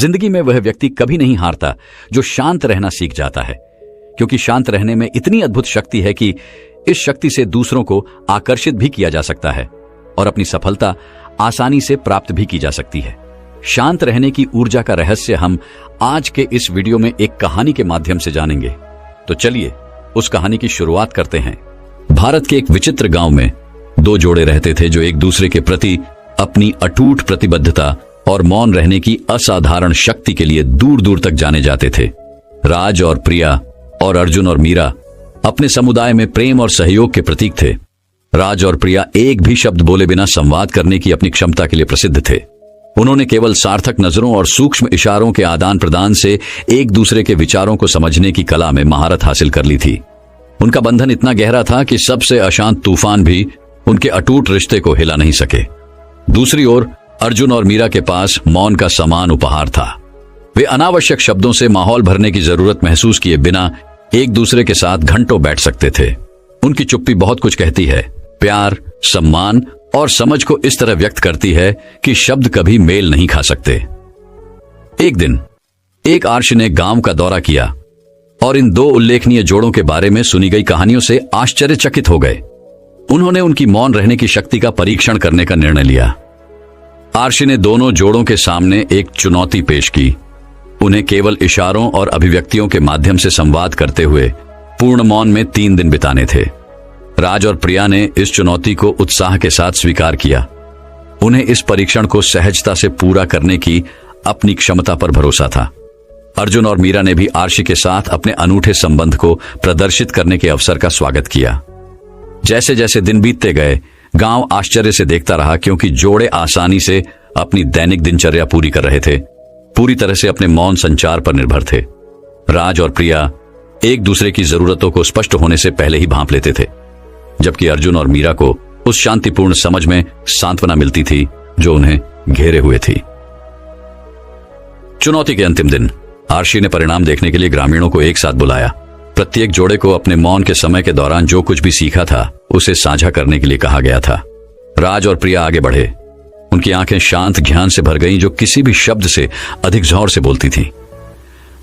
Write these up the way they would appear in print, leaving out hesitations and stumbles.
जिंदगी में वह व्यक्ति कभी नहीं हारता जो शांत रहना सीख जाता है, क्योंकि शांत रहने में इतनी अद्भुत शक्ति है कि इस शक्ति से दूसरों को आकर्षित भी किया जा सकता है और अपनी सफलता आसानी से प्राप्त भी की जा सकती है। शांत रहने की ऊर्जा का रहस्य हम आज के इस वीडियो में एक कहानी के माध्यम से जानेंगे। तो चलिए उस कहानी की शुरुआत करते हैं। भारत के एक विचित्र गांव में दो जोड़े रहते थे जो एक दूसरे के प्रति अपनी अटूट प्रतिबद्धता और मौन रहने की असाधारण शक्ति के लिए दूर दूर तक जाने जाते थे। राज और प्रिया और अर्जुन और मीरा अपने समुदाय में प्रेम और सहयोग के प्रतीक थे। राज और प्रिया एक भी शब्द बोले बिना संवाद करने की अपनी क्षमता के लिए प्रसिद्ध थे। उन्होंने केवल सार्थक नजरों और सूक्ष्म इशारों के आदान प्रदान से एक दूसरे के विचारों को समझने की कला में महारत हासिल कर ली थी। उनका बंधन इतना गहरा था कि सबसे अशांत तूफान भी उनके अटूट रिश्ते को हिला नहीं सके। दूसरी ओर अर्जुन और मीरा के पास मौन का समान उपहार था। वे अनावश्यक शब्दों से माहौल भरने की जरूरत महसूस किए बिना एक दूसरे के साथ घंटों बैठ सकते थे। उनकी चुप्पी बहुत कुछ कहती है, प्यार, सम्मान और समझ को इस तरह व्यक्त करती है कि शब्द कभी मेल नहीं खा सकते। एक दिन एक आर्षि ने गांव का दौरा किया और इन दो उल्लेखनीय जोड़ों के बारे में सुनी गई कहानियों से आश्चर्यचकित हो गए। उन्होंने उनकी मौन रहने की शक्ति का परीक्षण करने का निर्णय लिया। आर्षि ने दोनों जोड़ों के सामने एक चुनौती पेश की। उन्हें केवल इशारों और अभिव्यक्तियों के माध्यम से संवाद करते हुए पूर्ण मौन में 3 दिन बिताने थे। राज और प्रिया ने इस चुनौती को उत्साह के साथ स्वीकार किया। उन्हें इस परीक्षण को सहजता से पूरा करने की अपनी क्षमता पर भरोसा था। अर्जुन और मीरा ने भी आर्षि के साथ अपने अनूठे संबंध को प्रदर्शित करने के अवसर का स्वागत किया। जैसे जैसे दिन बीतते गए, गांव आश्चर्य से देखता रहा, क्योंकि जोड़े आसानी से अपनी दैनिक दिनचर्या पूरी कर रहे थे, पूरी तरह से अपने मौन संचार पर निर्भर थे। राज और प्रिया एक दूसरे की जरूरतों को स्पष्ट होने से पहले ही भांप लेते थे, जबकि अर्जुन और मीरा को उस शांतिपूर्ण समझ में सांत्वना मिलती थी जो उन्हें घेरे हुए थी। चुनौती के अंतिम दिन आर्षि ने परिणाम देखने के लिए ग्रामीणों को एक साथ बुलाया। प्रत्येक जोड़े को अपने मौन के समय के दौरान जो कुछ भी सीखा था उसे साझा करने के लिए कहा गया था। राज और प्रिया आगे बढ़े। उनकी आंखें शांत ज्ञान से भर गईं, जो किसी भी शब्द से अधिक जोर से बोलती थीं।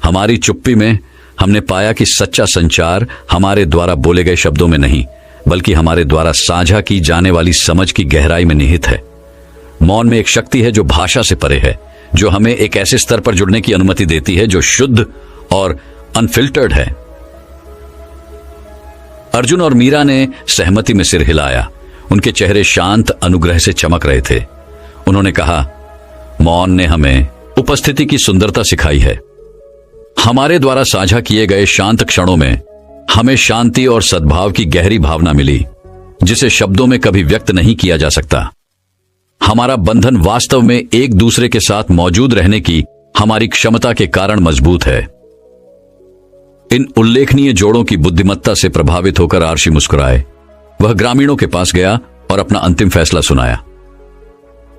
हमारी चुप्पी में हमने पाया कि सच्चा संचार हमारे द्वारा बोले गए शब्दों में नहीं, बल्कि हमारे द्वारा साझा की जाने वाली समझ की गहराई में निहित है। मौन में एक शक्ति है जो भाषा से परे है, जो हमें एक ऐसे स्तर पर जुड़ने की अनुमति देती है जो शुद्ध और अनफिल्टर्ड है। अर्जुन और मीरा ने सहमति में सिर हिलाया। उनके चेहरे शांत अनुग्रह से चमक रहे थे। उन्होंने कहा, मौन ने हमें उपस्थिति की सुंदरता सिखाई है। हमारे द्वारा साझा किए गए शांत क्षणों में हमें शांति और सद्भाव की गहरी भावना मिली, जिसे शब्दों में कभी व्यक्त नहीं किया जा सकता। हमारा बंधन वास्तव में एक दूसरे के साथ मौजूद रहने की हमारी क्षमता के कारण मजबूत है। इन उल्लेखनीय जोड़ों की बुद्धिमत्ता से प्रभावित होकर आर्षि मुस्कुराए। वह ग्रामीणों के पास गया और अपना अंतिम फैसला सुनाया।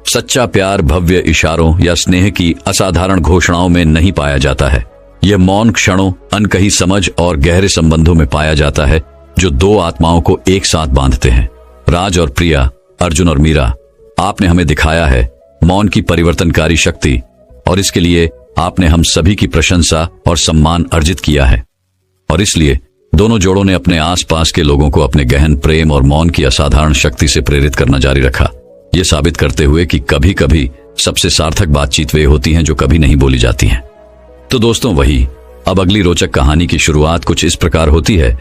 सच्चा प्यार भव्य इशारों या स्नेह की असाधारण घोषणाओं में नहीं पाया जाता है। यह मौन क्षणों, अनकही समझ और गहरे संबंधों में पाया जाता है, जो दो आत्माओं को एक साथ बांधते हैं। राज और प्रिया, अर्जुन और मीरा, आपने हमें दिखाया है मौन की परिवर्तनकारी शक्ति, और इसके लिए आपने हम सभी की प्रशंसा और सम्मान अर्जित किया है। और इसलिए दोनों जोड़ों ने अपने आसपास के लोगों को अपने गहन प्रेम और मौन की असाधारण शक्ति से प्रेरित करना जारी रखा, ये साबित करते हुए कि कभी कभी सबसे सार्थक बातचीत वे होती हैं जो कभी नहीं बोली जाती हैं। तो दोस्तों, वही अब अगली रोचक कहानी की शुरुआत कुछ इस प्रकार होती है।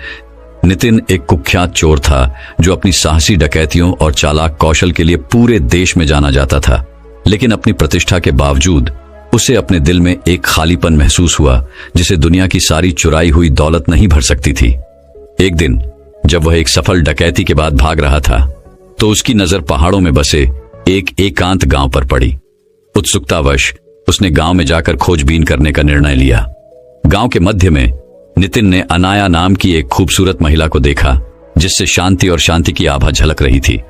नितिन एक कुख्यात चोर था जो अपनी साहसी डकैतियों और चालाक कौशल के लिए पूरे देश में जाना जाता था, लेकिन अपनी प्रतिष्ठा के बावजूद उसे अपने दिल में एक खालीपन महसूस हुआ जिसे दुनिया की सारी चुराई हुई दौलत नहीं भर सकती थी। एक दिन जब वह एक सफल डकैती के बाद भाग रहा था, तो उसकी नजर पहाड़ों में बसे एक एकांत गांव पर पड़ी। उत्सुकतावश उसने गांव में जाकर खोजबीन करने का निर्णय लिया। गांव के मध्य में नितिन ने अनाया नाम की एक खूबसूरत महिला को देखा, जिससे शांति और शांति की आभा झलक रही थी।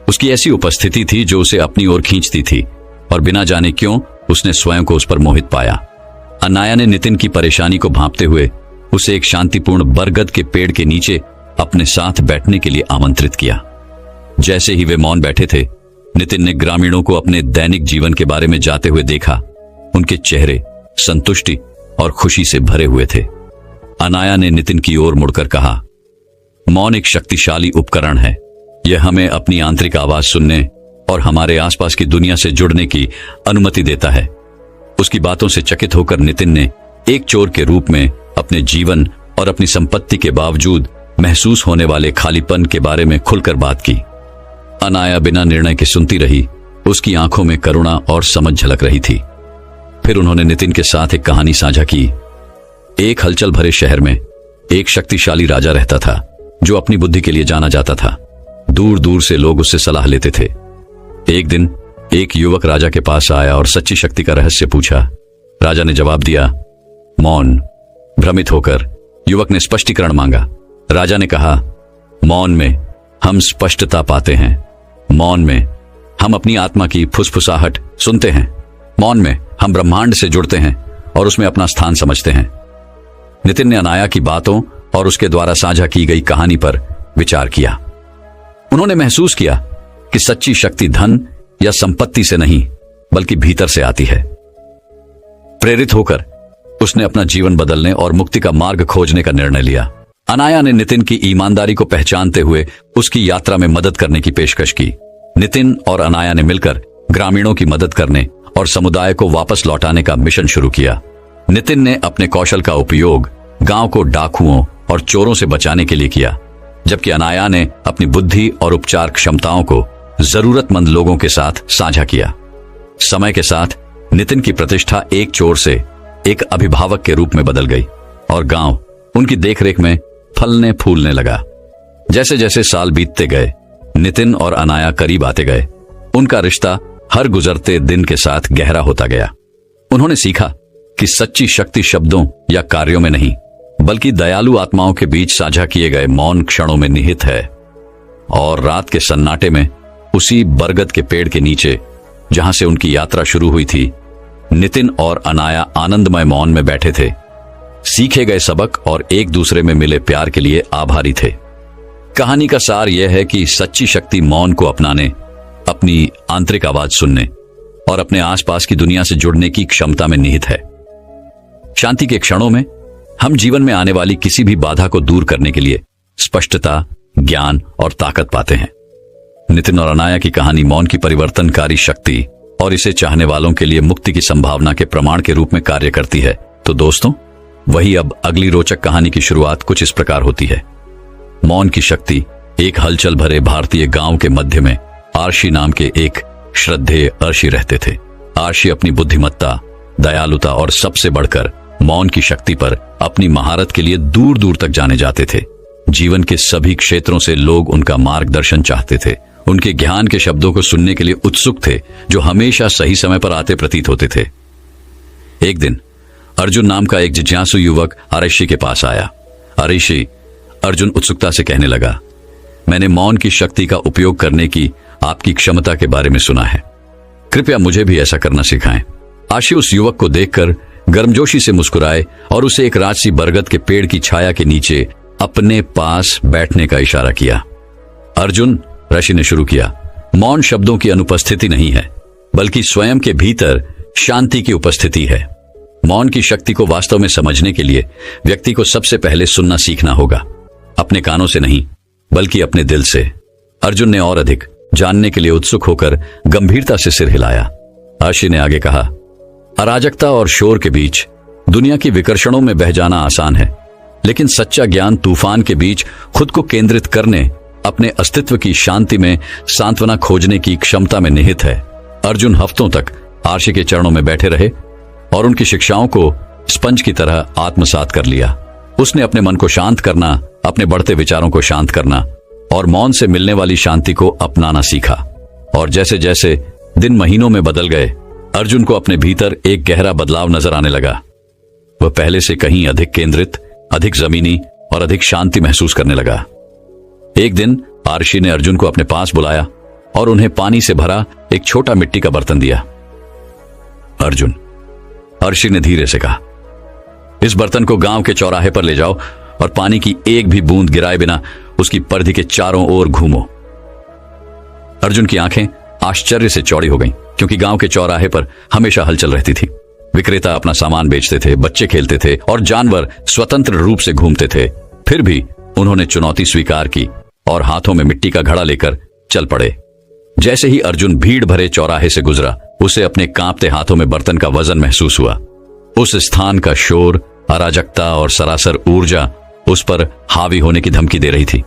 उसकी ऐसी उपस्थिति थी जो उसे अपनी ओर खींचती थी, और बिना जाने क्यों उसने स्वयं को उस पर मोहित पाया। अनाया ने नितिन की परेशानी को भांपते हुए उसे एक शांतिपूर्ण बरगद के पेड़ के नीचे अपने साथ बैठने के लिए आमंत्रित किया। जैसे ही वे मौन बैठे थे, नितिन ने ग्रामीणों को अपने दैनिक जीवन के बारे में जाते हुए देखा। उनके चेहरे संतुष्टि और खुशी से भरे हुए थे। अनाया ने नितिन की ओर मुड़कर कहा, मौन एक शक्तिशाली उपकरण है। यह हमें अपनी आंतरिक आवाज सुनने और हमारे आसपास की दुनिया से जुड़ने की अनुमति देता है। उसकी बातों से चकित होकर नितिन ने एक चोर के रूप में अपने जीवन और अपनी संपत्ति के बावजूद महसूस होने वाले खालीपन के बारे में खुलकर बात की। अनाया बिना निर्णय के सुनती रही। उसकी आंखों में करुणा और समझ झलक रही थी। फिर उन्होंने नितिन के साथ एक कहानी साझा की। एक हलचल भरे शहर में एक शक्तिशाली राजा रहता था जो अपनी बुद्धि के लिए जाना जाता था। दूर दूर से लोग उससे सलाह लेते थे। एक दिन एक युवक राजा के पास आया और सच्ची शक्ति का रहस्य पूछा। राजा ने जवाब दिया, मौन। भ्रमित होकर युवक ने स्पष्टीकरण मांगा। राजा ने कहा, मौन में हम स्पष्टता पाते हैं। मौन में हम अपनी आत्मा की फुसफुसाहट सुनते हैं। मौन में हम ब्रह्मांड से जुड़ते हैं और उसमें अपना स्थान समझते हैं। नितिन ने अनाया की बातों और उसके द्वारा साझा की गई कहानी पर विचार किया। उन्होंने महसूस किया कि सच्ची शक्ति धन या संपत्ति से नहीं बल्कि भीतर से आती है। प्रेरित होकर उसने अपना जीवन बदलने और मुक्ति का मार्ग खोजने का निर्णय लिया। अनाया ने नितिन की ईमानदारी को पहचानते हुए उसकी यात्रा में मदद करने की पेशकश की। नितिन और अनाया ने मिलकर ग्रामीणों की मदद करने और समुदाय को वापस लौटाने का मिशन शुरू किया। नितिन ने अपने कौशल का उपयोग गांव को डाकुओं और चोरों से बचाने के लिए किया, जबकि अनाया ने अपनी बुद्धि और उपचार क्षमताओं को जरूरतमंद लोगों के साथ साझा किया। समय के साथ नितिन की प्रतिष्ठा एक चोर से एक अभिभावक के रूप में बदल गई और गांव उनकी देखरेख में फलने फूलने लगा। जैसे जैसे साल बीतते गए, नितिन और अनाया करीब आते गए। उनका रिश्ता हर गुजरते दिन के साथ गहरा होता गया। उन्होंने सीखा कि सच्ची शक्ति शब्दों या कार्यों में नहीं बल्कि दयालु आत्माओं के बीच साझा किए गए मौन क्षणों में निहित है। और रात के सन्नाटे में उसी बरगद के पेड़ के नीचे जहां से उनकी यात्रा शुरू हुई थी, नितिन और अनाया आनंदमय मौन में बैठे थे, सीखे गए सबक और एक दूसरे में मिले प्यार के लिए आभारी थे। कहानी का सार यह है कि सच्ची शक्ति मौन को अपनाने, अपनी आंतरिक आवाज सुनने और अपने आसपास की दुनिया से जुड़ने की क्षमता में निहित है। शांति के क्षणों में हम जीवन में आने वाली किसी भी बाधा को दूर करने के लिए स्पष्टता, ज्ञान और ताकत पाते हैं। नितिन और अनाया की कहानी मौन की परिवर्तनकारी शक्ति और इसे चाहने वालों के लिए मुक्ति की संभावना के प्रमाण के रूप में कार्य करती है। तो दोस्तों, वही अब अगली रोचक कहानी की शुरुआत कुछ इस प्रकार होती है। मौन की शक्ति। एक हलचल भरे भारतीय गांव के मध्य में आर्शी नाम के एक श्रद्धेय अर्षि रहते थे। आर्शी अपनी बुद्धिमत्ता, दयालुता और सबसे बढ़कर मौन की शक्ति पर अपनी महारत के लिए दूर दूर तक जाने जाते थे। जीवन के सभी क्षेत्रों से लोग उनका मार्गदर्शन चाहते थे। उनके ज्ञान के शब्दों को सुनने के लिए उत्सुक थे, जो हमेशा सही समय पर आते प्रतीत होते थे। एक दिन अर्जुन नाम का एक जिज्ञासु युवक अर्षि के पास आया। अर्षि, अर्जुन उत्सुकता से कहने लगा, मैंने मौन की शक्ति का उपयोग करने की आपकी क्षमता के बारे में सुना है। कृपया मुझे भी ऐसा करना सिखाएं। अर्षि उस युवक को देखकर गर्मजोशी से मुस्कुराए और उसे एक राजसी बरगद के पेड़ की छाया के नीचे अपने पास बैठने का इशारा किया। अर्जुन, ऋषि ने शुरू किया, मौन शब्दों की अनुपस्थिति नहीं है बल्कि स्वयं के भीतर शांति की उपस्थिति है। मौन की शक्ति को वास्तव में समझने के लिए व्यक्ति को सबसे पहले सुनना सीखना होगा, अपने कानों से नहीं बल्कि अपने दिल से। अर्जुन ने और अधिक जानने के लिए उत्सुक होकर गंभीरता से सिर हिलाया। अर्षि ने आगे कहा, अराजकता और शोर के बीच दुनिया की विकर्षणों में बह जाना आसान है, लेकिन सच्चा ज्ञान तूफान के बीच खुद को केंद्रित करने, अपने अस्तित्व की शांति में सांत्वना खोजने की क्षमता में निहित है। अर्जुन हफ्तों तक अर्षि के चरणों में बैठे रहे और उनकी शिक्षाओं को स्पंज की तरह आत्मसात कर लिया। उसने अपने मन को शांत करना, अपने बढ़ते विचारों को शांत करना और मौन से मिलने वाली शांति को अपनाना सीखा। और जैसे जैसे दिन महीनों में बदल गए, अर्जुन को अपने भीतर एक गहरा बदलाव नजर आने लगा। वह पहले से कहीं अधिक केंद्रित, अधिक जमीनी और अधिक शांति महसूस करने लगा। एक दिन अर्षि ने अर्जुन को अपने पास बुलाया और उन्हें पानी से भरा एक छोटा मिट्टी का बर्तन दिया। अर्जुन, अर्षि ने धीरे से कहा, इस बर्तन को गांव के चौराहे पर ले जाओ और पानी की एक भी बूंद गिराए बिना उसकी परिधि के चारों ओर घूमो। अर्जुन की आंखें आश्चर्य से चौड़ी हो गईं, क्योंकि गांव के चौराहे पर हमेशा हलचल रहती थी। विक्रेता अपना सामान बेचते थे, बच्चे खेलते थे और जानवर स्वतंत्र रूप से घूमते थे। फिर भी उन्होंने चुनौती स्वीकार की और हाथों में मिट्टी का घड़ा लेकर चल पड़े। जैसे ही अर्जुन भीड़ भरे चौराहे से गुजरा, उसे अपने कांपते हाथों में बर्तन का वजन महसूस हुआ। उस स्थान का शोर, अराजकता और सरासर ऊर्जा उस पर हावी होने की धमकी दे रही थी।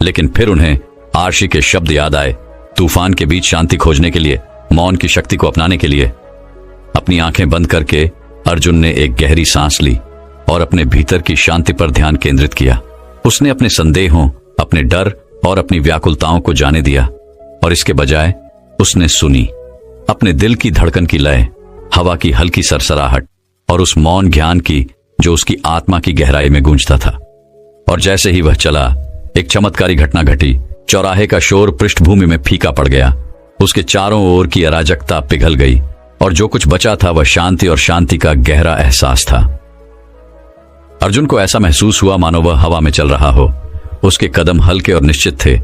लेकिन फिर उन्हें आर्शी के शब्द याद आए। तूफान के बीच शांति खोजने के लिए, मौन की शक्ति को अपनाने के लिए। अपनी आंखें बंद करके अर्जुन ने एक गहरी सांस ली और अपने भीतर की शांति पर ध्यान केंद्रित किया। उसने अपने संदेहों, अपने डर और अपनी व्याकुलताओं को जाने दिया और इसके बजाय उसने सुनी अपने दिल की धड़कन की लय, हवा की हल्की सरसराहट और उस मौन ज्ञान की जो उसकी आत्मा की गहराई में गूंजता था। और जैसे ही वह चला, एक चमत्कारी घटना घटी। चौराहे का शोर पृष्ठभूमि में फीका पड़ गया। उसके चारों ओर की अराजकता पिघल गई और जो कुछ बचा था वह शांति और शांति का गहरा एहसास था। अर्जुन को ऐसा महसूस हुआ मानो वह हवा में चल रहा हो। उसके कदम हल्के और निश्चित थे।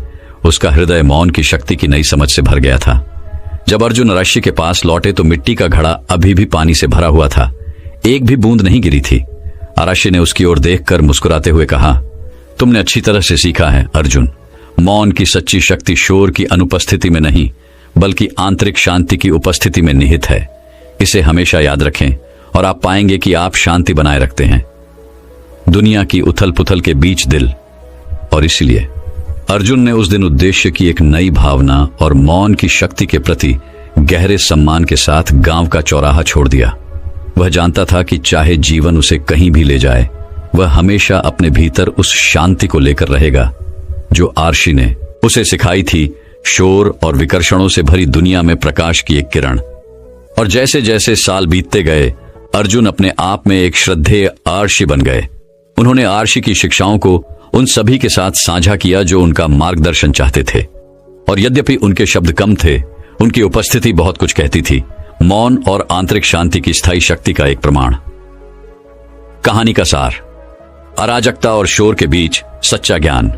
उसका हृदय मौन की शक्ति की नई समझ से भर गया था। जब अर्जुन अराशी के पास लौटे तो मिट्टी का घड़ा अभी भी पानी से भरा हुआ था। एक भी बूंद नहीं गिरी थी। अराशी ने उसकी ओर देखकर मुस्कुराते हुए कहा, तुमने अच्छी तरह से सीखा है अर्जुन। मौन की सच्ची शक्ति शोर की अनुपस्थिति में नहीं, बल्कि आंतरिक शांति की उपस्थिति में निहित है। इसे हमेशा याद रखें और आप पाएंगे कि आप शांति बनाए रखते हैं दुनिया की उथल पुथल के बीच दिल। और इसलिए अर्जुन ने उस दिन उद्देश्य की एक नई भावना और मौन की शक्ति के प्रति गहरे सम्मान के साथ गांव का चौराहा छोड़ दिया। वह जानता था कि चाहे जीवन उसे कहीं भी ले जाए, वह हमेशा अपने भीतर उस शांति को लेकर रहेगा जो आर्शी ने उसे सिखाई थी। शोर और विकर्षणों से भरी दुनिया में प्रकाश की एक किरण। और जैसे जैसे साल बीतते गए, अर्जुन अपने आप में एक श्रद्धेय आर्शी बन गए। उन्होंने आर्शी की शिक्षाओं को उन सभी के साथ साझा किया जो उनका मार्गदर्शन चाहते थे। और यद्यपि उनके शब्द कम थे, उनकी उपस्थिति बहुत कुछ कहती थी। मौन और आंतरिक शांति की स्थायी शक्ति का एक प्रमाण। कहानी का सार: अराजकता और शोर के बीच सच्चा ज्ञान।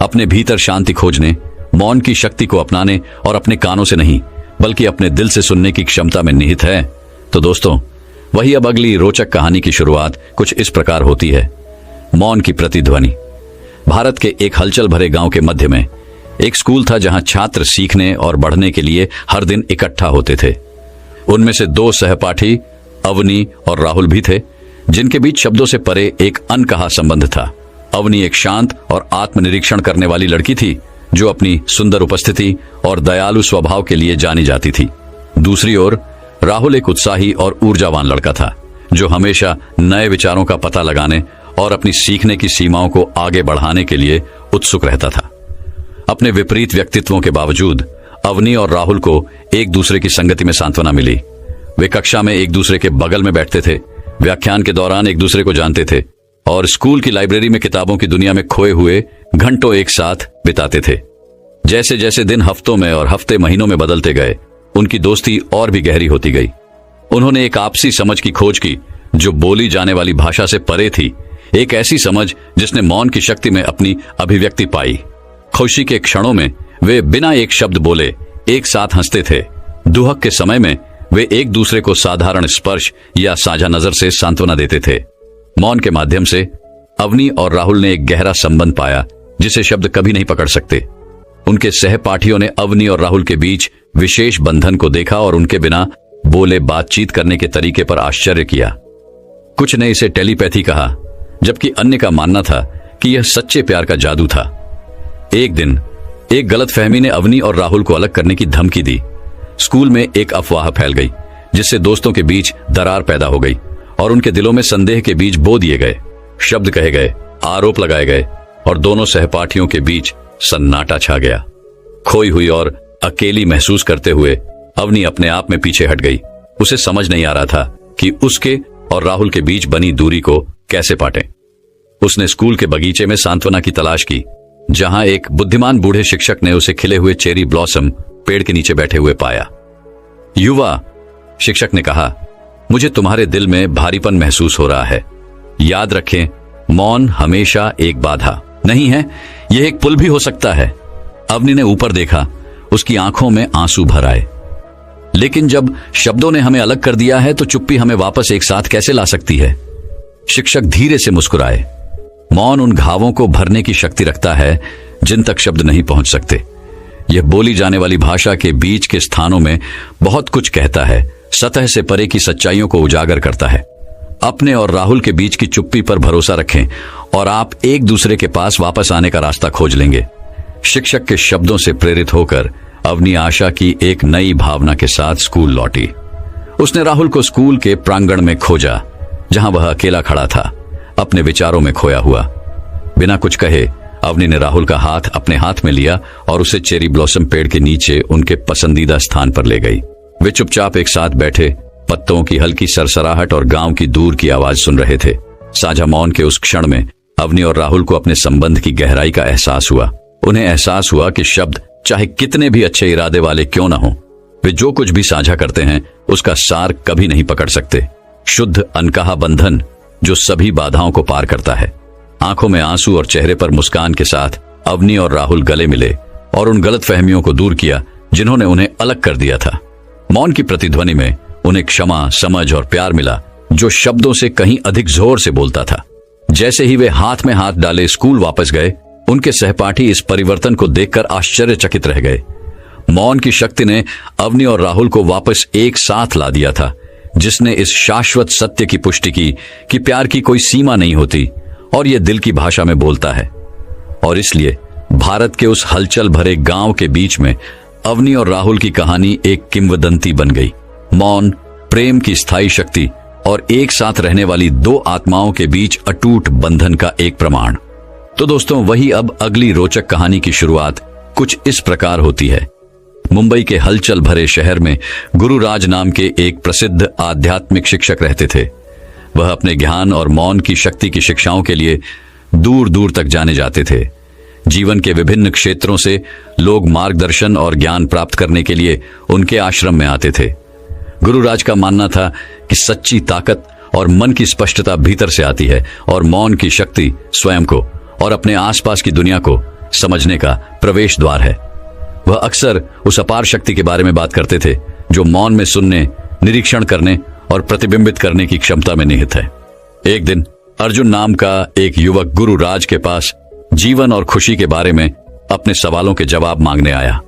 अपने भीतर शांति खोजने, मौन की शक्ति को अपनाने और अपने कानों से नहीं बल्कि अपने दिल से सुनने की क्षमता में निहित है। तो दोस्तों, वही अब अगली रोचक कहानी की शुरुआत कुछ इस प्रकार होती है। मौन की प्रतिध्वनि। भारत के एक हलचल भरे गांव के मध्य में एक स्कूल था जहां छात्र सीखने और बढ़ने के लिए हर दिन इकट्ठा होते थे। उनमें से दो सहपाठी अवनी और राहुल भी थे, जिनके बीच शब्दों से परे एक अनकहा संबंध था। अवनी एक शांत और आत्मनिरीक्षण करने वाली लड़की थी जो अपनी सुंदर उपस्थिति और दयालु स्वभाव के लिए जानी जाती थी। दूसरी ओर राहुल एक उत्साही और ऊर्जावान लड़का था जो हमेशा नए विचारों का पता लगाने और अपनी सीखने की सीमाओं को आगे बढ़ाने के लिए उत्सुक रहता था। अपने विपरीत व्यक्तित्वों के बावजूद अवनी और राहुल को एक दूसरे की संगति में सांत्वना मिली। वे कक्षा में एक दूसरे के बगल में बैठते थे, व्याख्यान के दौरान एक दूसरे को जानते थे और स्कूल की लाइब्रेरी में किताबों की दुनिया में खोए हुए घंटों एक साथ बिताते थे। जैसे जैसे दिन हफ्तों में और हफ्ते महीनों में बदलते गए, उनकी दोस्ती और भी गहरी होती गई। उन्होंने एक आपसी समझ की खोज की जो बोली जाने वाली भाषा से परे थी, एक ऐसी समझ जिसने मौन की शक्ति में अपनी अभिव्यक्ति पाई। खुशी के क्षणों में वे बिना एक शब्द बोले एक साथ हंसते थे। दुहक के समय में वे एक दूसरे को साधारण स्पर्श या साझा नजर से सांत्वना देते थे। मौन के माध्यम से अवनी और राहुल ने एक गहरा संबंध पाया जिसे शब्द कभी नहीं पकड़ सकते। उनके सहपाठियों ने अवनी और राहुल के बीच विशेष बंधन को देखा और उनके बिना बोले बातचीत करने के तरीके पर आश्चर्य किया। कुछ ने इसे टेलीपैथी कहा, जबकि अन्य का मानना था कि यह सच्चे प्यार का जादू था। एक दिन एक गलतफहमी ने अवनी और राहुल को अलग करने की धमकी दी। स्कूल में एक अफवाह फैल गई जिससे दोस्तों के बीच दरार पैदा हो गई और उनके दिलों में संदेह के बीज बो दिए गए। शब्द कहे गए, आरोप लगाए गए और दोनों सहपाठियों के बीच सन्नाटा छा गया। खोई हुई और अकेली महसूस करते हुए अवनी अपने आप में पीछे हट गई। उसे समझ नहीं आ रहा था कि उसके और राहुल के बीच बनी दूरी को कैसे पाटे। उसने स्कूल के बगीचे में सांत्वना की तलाश की, जहां एक बुद्धिमान बूढ़े शिक्षक ने उसे खिले हुए चेरी ब्लॉसम पेड़ के नीचे बैठे हुए पाया। युवा, शिक्षक ने कहा, मुझे तुम्हारे दिल में भारीपन महसूस हो रहा है। याद रखें, मौन हमेशा एक बाधा नहीं है, यह एक पुल भी हो सकता है। अवनी ने ऊपर देखा, उसकी आंखों में आंसू भर आए। लेकिन जब शब्दों ने हमें अलग कर दिया है तो चुप्पी हमें वापस एक साथ कैसे ला सकती है? शिक्षक धीरे से मुस्कुराए। मौन उन घावों को भरने की शक्ति रखता है जिन तक शब्द नहीं पहुंच सकते। यह बोली जाने वाली भाषा के बीच के स्थानों में बहुत कुछ कहता है, सतह से परे की सच्चाइयों को उजागर करता है। अपने और राहुल के बीच की चुप्पी पर भरोसा रखें और आप एक दूसरे के पास वापस आने का रास्ता खोज लेंगे। शिक्षक के शब्दों से प्रेरित होकर अवनी आशा की एक नई भावना के साथ स्कूल लौटी। उसने राहुल को स्कूल के प्रांगण में खोजा, जहां वह अकेला खड़ा था, अपने विचारों में खोया हुआ। बिना कुछ कहे अवनी ने राहुल का हाथ अपने हाथ में लिया और उसे चेरी ब्लॉसम पेड़ के नीचे उनके पसंदीदा स्थान पर ले गई। वे चुपचाप एक साथ बैठे, पत्तों की हल्की सरसराहट और गांव की दूर की आवाज सुन रहे थे। साझा मौन के उस क्षण में अवनी और राहुल को अपने संबंध की गहराई का एहसास हुआ। उन्हें एहसास हुआ कि शब्द चाहे कितने भी अच्छे इरादे वाले क्यों न हो, वे जो कुछ भी साझा करते हैं उसका सार कभी नहीं पकड़ सकते। शुद्ध अनकहा बंधन जो सभी बाधाओं को पार करता है। आंखों में आंसू और चेहरे पर मुस्कान के साथ अवनी और राहुल गले मिले और उन गलतफहमियों को दूर किया जिन्होंने उन्हें अलग कर दिया था। मौन की प्रतिध्वनि में उन्हें क्षमा, समझ और प्यार मिला जो शब्दों से कहीं अधिक जोर से बोलता था। जैसे ही वे हाथ में हाथ डाले स्कूल वापस गए, उनके सहपाठी इस परिवर्तन को देखकर आश्चर्यचकित रह गए। मौन की शक्ति ने अवनी और राहुल को वापस एक साथ ला दिया था, जिसने इस शाश्वत सत्य की पुष्टि की कि प्यार की कोई सीमा नहीं होती और यह दिल की भाषा में बोलता है। और इसलिए भारत के उस हलचल भरे गांव के बीच में अवनी और राहुल की कहानी एक किंवदंती बन गई। मौन, प्रेम की स्थायी शक्ति और एक साथ रहने वाली दो आत्माओं के बीच अटूट बंधन का एक प्रमाण। तो दोस्तों, वही अब अगली रोचक कहानी की शुरुआत कुछ इस प्रकार होती है। मुंबई के हलचल भरे शहर में गुरुराज नाम के एक प्रसिद्ध आध्यात्मिक शिक्षक रहते थे। वह अपने ज्ञान और मौन की शक्ति की शिक्षाओं के लिए दूर दूर तक जाने जाते थे। जीवन के विभिन्न क्षेत्रों से लोग मार्गदर्शन और ज्ञान प्राप्त करने के लिए उनके आश्रम में आते थे। गुरुराज का मानना था कि सच्ची ताकत और मन की स्पष्टता भीतर से आती है और मौन की शक्ति स्वयं को और अपने आसपास की दुनिया को समझने का प्रवेश द्वार है। वह अक्सर उस अपार शक्ति के बारे में बात करते थे जो मौन में सुनने, निरीक्षण करने और प्रतिबिंबित करने की क्षमता में निहित है। एक दिन अर्जुन नाम का एक युवक गुरुराज के पास जीवन और खुशी के बारे में अपने सवालों के जवाब मांगने आया।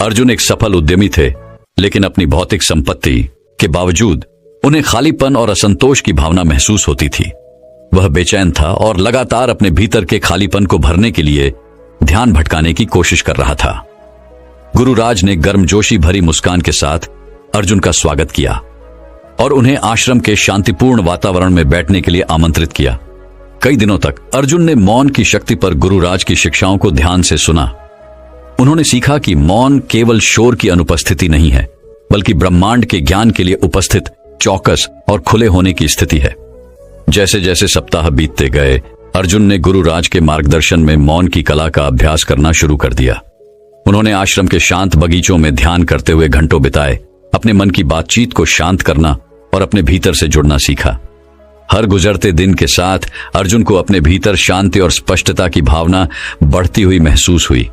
अर्जुन एक सफल उद्यमी थे, लेकिन अपनी भौतिक संपत्ति के बावजूद उन्हें खालीपन और असंतोष की भावना महसूस होती थी। वह बेचैन था और लगातार अपने भीतर के खालीपन को भरने के लिए ध्यान भटकाने की कोशिश कर रहा था। गुरुराज ने गर्मजोशी भरी मुस्कान के साथ अर्जुन का स्वागत किया और उन्हें आश्रम के शांतिपूर्ण वातावरण में बैठने के लिए आमंत्रित किया। कई दिनों तक अर्जुन ने मौन की शक्ति पर गुरुराज की शिक्षाओं को ध्यान से सुना। उन्होंने सीखा कि मौन केवल शोर की अनुपस्थिति नहीं है, बल्कि ब्रह्मांड के ज्ञान के लिए उपस्थित, चौकस और खुले होने की स्थिति है। जैसे जैसे सप्ताह बीतते गए, अर्जुन ने गुरुराज के मार्गदर्शन में मौन की कला का अभ्यास करना शुरू कर दिया। उन्होंने आश्रम के शांत बगीचों में ध्यान करते हुए घंटों बिताए, अपने मन की बातचीत को शांत करना और अपने भीतर से जुड़ना सीखा। हर गुजरते दिन के साथ अर्जुन को अपने भीतर शांति और स्पष्टता की भावना बढ़ती हुई महसूस हुई।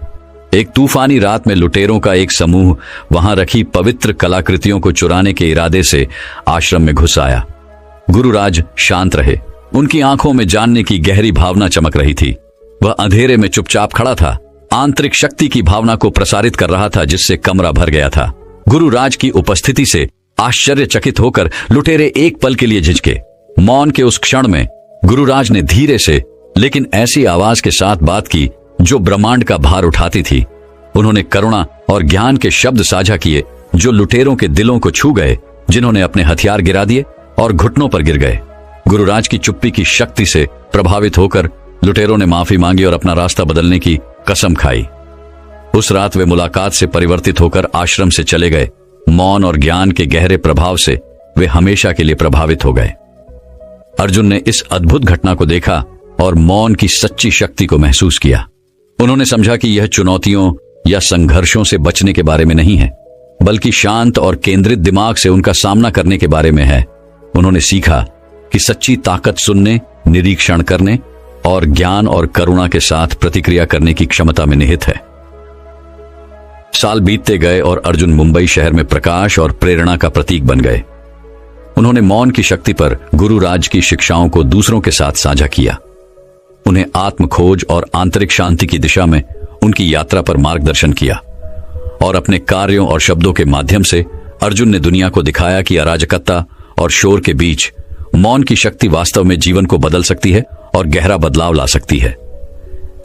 एक तूफानी रात में लुटेरों का एक समूह वहां रखी पवित्र कलाकृतियों को चुराने के इरादे से आश्रम में घुस आया। गुरुराज शांत रहे, उनकी आंखों में जानने की गहरी भावना चमक रही थी। वह अंधेरे में चुपचाप खड़ा था, आंतरिक शक्ति की भावना को प्रसारित कर रहा था जिससे कमरा भर गया था। गुरुराज की उपस्थिति से आश्चर्यचकित होकर लुटेरे एक पल के लिए झिझके। मौन के उस क्षण में गुरुराज ने धीरे से लेकिन ऐसी आवाज के साथ बात की जो ब्रह्मांड का भार उठाती थी। उन्होंने करुणा और ज्ञान के शब्द साझा किए जो लुटेरों के दिलों को छू गए, जिन्होंने अपने हथियार गिरा दिए और घुटनों पर गिर गए। गुरुराज की चुप्पी की शक्ति से प्रभावित होकर लुटेरों ने माफी मांगी और अपना रास्ता बदलने की कसम खाई। उस रात वे मुलाकात से परिवर्तित होकर आश्रम से चले गए। मौन और ज्ञान के गहरे प्रभाव से वे हमेशा के लिए प्रभावित हो गए। अर्जुन ने इस अद्भुत घटना को देखा और मौन की सच्ची शक्ति को महसूस किया। उन्होंने समझा कि यह चुनौतियों या संघर्षों से बचने के बारे में नहीं है, बल्कि शांत और केंद्रित दिमाग से उनका सामना करने के बारे में है। उन्होंने सीखा कि सच्ची ताकत सुनने, निरीक्षण करने और ज्ञान और करुणा के साथ प्रतिक्रिया करने की क्षमता में निहित है। साल बीतते गए और अर्जुन मुंबई शहर में प्रकाश और प्रेरणा का प्रतीक बन गए। उन्होंने मौन की शक्ति पर गुरुराज की शिक्षाओं को दूसरों के साथ साझा किया। उन्हें आत्म खोज और आंतरिक शांति की दिशा में उनकी यात्रा पर मार्गदर्शन किया और अपने कार्यों और शब्दों के माध्यम से अर्जुन ने दुनिया को दिखाया कि अराजकता और शोर के बीच मौन की शक्ति वास्तव में जीवन को बदल सकती है और गहरा बदलाव ला सकती है।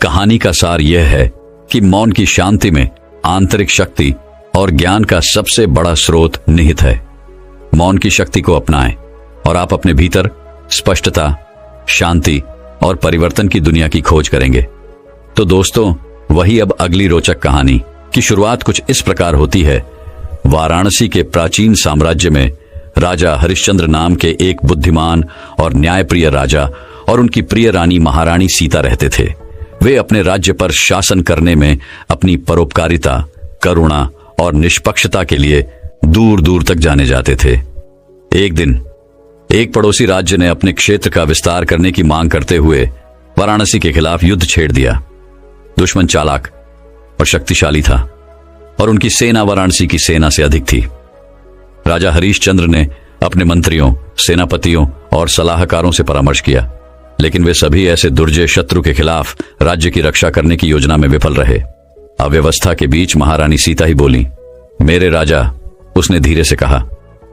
कहानी का सार यह है कि मौन की शांति में आंतरिक शक्ति और ज्ञान का सबसे बड़ा स्रोत निहित है। मौन की शक्ति को अपनाएं और आप अपने भीतर स्पष्टता, शांति और परिवर्तन की दुनिया की खोज करेंगे। तो दोस्तों, वही अब अगली रोचक कहानी की शुरुआत कुछ इस प्रकार होती है। वाराणसी के प्राचीन साम्राज्य में राजा हरिश्चंद्र नाम के एक बुद्धिमान और न्यायप्रिय राजा और उनकी प्रिय रानी महारानी सीता रहते थे। वे अपने राज्य पर शासन करने में अपनी परोपकारिता, करुणा और निष्पक्षता के लिए दूर दूर तक जाने जाते थे। एक दिन एक पड़ोसी राज्य ने अपने क्षेत्र का विस्तार करने की मांग करते हुए वाराणसी के खिलाफ युद्ध छेड़ दिया। दुश्मन चालाक और शक्तिशाली था और उनकी सेना वाराणसी की सेना से अधिक थी। राजा हरिश्चंद्र ने अपने मंत्रियों, सेनापतियों और सलाहकारों से परामर्श किया, लेकिन वे सभी ऐसे दुर्जय शत्रु के खिलाफ राज्य की रक्षा करने की योजना में विफल रहे। अव्यवस्था के बीच महारानी सीता ही बोली, मेरे राजा, उसने धीरे से कहा,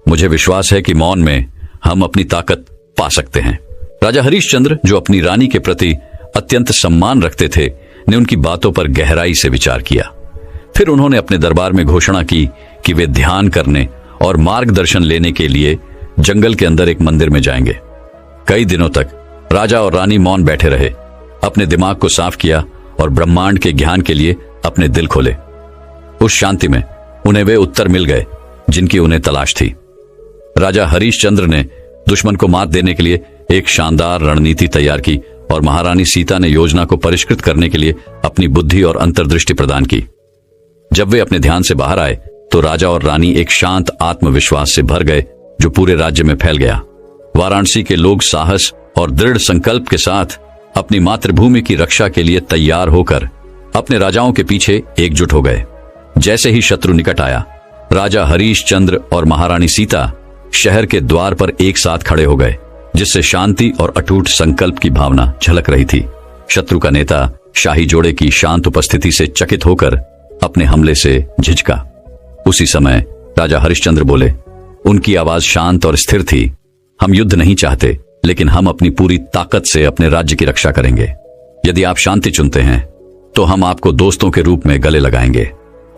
मुझे विश्वास है कि मौन में हम अपनी ताकत पा सकते हैं। राजा हरिश्चंद्र, जो अपनी रानी के प्रति अत्यंत सम्मान रखते थे, ने उनकी बातों पर गहराई से विचार किया। फिर उन्होंने अपने दरबार में घोषणा की कि वे ध्यान करने और मार्गदर्शन लेने के लिए जंगल के अंदर एक मंदिर में जाएंगे। कई दिनों तक राजा और रानी मौन बैठे रहे, अपने दिमाग को साफ किया और ब्रह्मांड के ज्ञान के लिए अपने दिल खोले। उस शांति में उन्हें वे उत्तर मिल गए जिनकी उन्हें तलाश थी। राजा हरिश्चंद्र ने दुश्मन को मात देने के लिए एक शानदार रणनीति तैयार की और महारानी सीता ने योजना को परिष्कृत करने के लिए अपनी बुद्धि और अंतर्दृष्टि प्रदान की। जब वे अपने ध्यान से बाहर आए तो राजा और रानी एक शांत आत्मविश्वास से भर गए जो पूरे राज्य में फैल गया। वाराणसी के लोग साहस और दृढ़ संकल्प के साथ अपनी मातृभूमि की रक्षा के लिए तैयार होकर अपने राजाओं के पीछे एकजुट हो गए। जैसे ही शत्रु निकट आया, राजा हरिश्चंद्र और महारानी सीता शहर के द्वार पर एक साथ खड़े हो गए, जिससे शांति और अटूट संकल्प की भावना झलक रही थी। शत्रु का नेता शाही जोड़े की शांत उपस्थिति से चकित होकर अपने हमले से झिझका। उसी समय राजा हरिश्चंद्र बोले, उनकी आवाज शांत और स्थिर थी, हम युद्ध नहीं चाहते, लेकिन हम अपनी पूरी ताकत से अपने राज्य की रक्षा करेंगे। यदि आप शांति चुनते हैं तो हम आपको दोस्तों के रूप में गले लगाएंगे।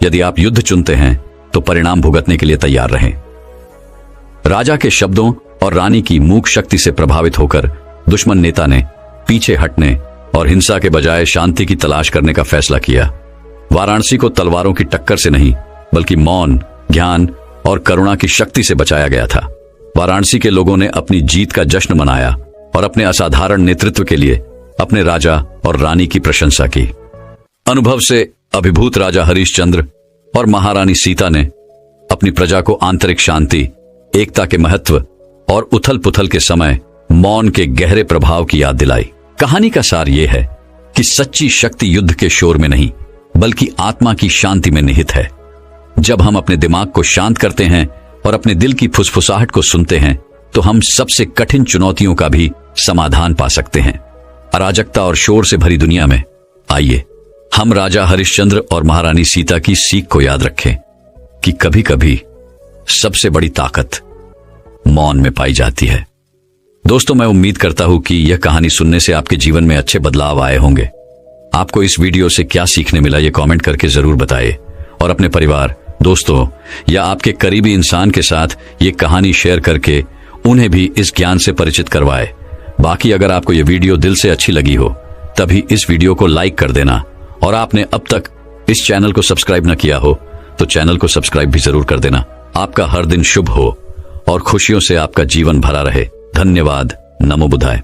यदि आप युद्ध चुनते हैं तो परिणाम भुगतने के लिए तैयार रहें। राजा के शब्दों और रानी की मूक शक्ति से प्रभावित होकर दुश्मन नेता ने पीछे हटने और हिंसा के बजाय शांति की तलाश करने का फैसला किया। वाराणसी को तलवारों की टक्कर से नहीं, बल्कि मौन, ज्ञान और करुणा की शक्ति से बचाया गया था। वाराणसी के लोगों ने अपनी जीत का जश्न मनाया और अपने असाधारण नेतृत्व के लिए अपने राजा और रानी की प्रशंसा की। अनुभव से अभिभूत राजा हरिश्चंद्र और महारानी सीता ने अपनी प्रजा को आंतरिक शांति, एकता के महत्व और उथल पुथल के समय मौन के गहरे प्रभाव की याद दिलाई। कहानी का सार यह है कि सच्ची शक्ति युद्ध के शोर में नहीं, बल्कि आत्मा की शांति में निहित है। जब हम अपने दिमाग को शांत करते हैं और अपने दिल की फुसफुसाहट को सुनते हैं, तो हम सबसे कठिन चुनौतियों का भी समाधान पा सकते हैं। अराजकता और शोर से भरी दुनिया में आइए हम राजा हरिश्चंद्र और महारानी सीता की सीख को याद रखें कि कभी कभी सबसे बड़ी ताकत मौन में पाई जाती है। दोस्तों, मैं उम्मीद करता हूं कि यह कहानी सुनने से आपके जीवन में अच्छे बदलाव आए होंगे। आपको इस वीडियो से क्या सीखने मिला, ये कमेंट करके जरूर बताइए और अपने परिवार, दोस्तों या आपके करीबी इंसान के साथ ये कहानी शेयर करके उन्हें भी इस ज्ञान से परिचित करवाए। बाकी अगर आपको ये वीडियो दिल से अच्छी लगी हो, तभी इस वीडियो को लाइक कर देना और आपने अब तक इस चैनल को सब्सक्राइब न किया हो तो चैनल को सब्सक्राइब भी जरूर कर देना। आपका हर दिन शुभ हो और खुशियों से आपका जीवन भरा रहे। धन्यवाद। नमो बुद्धाय।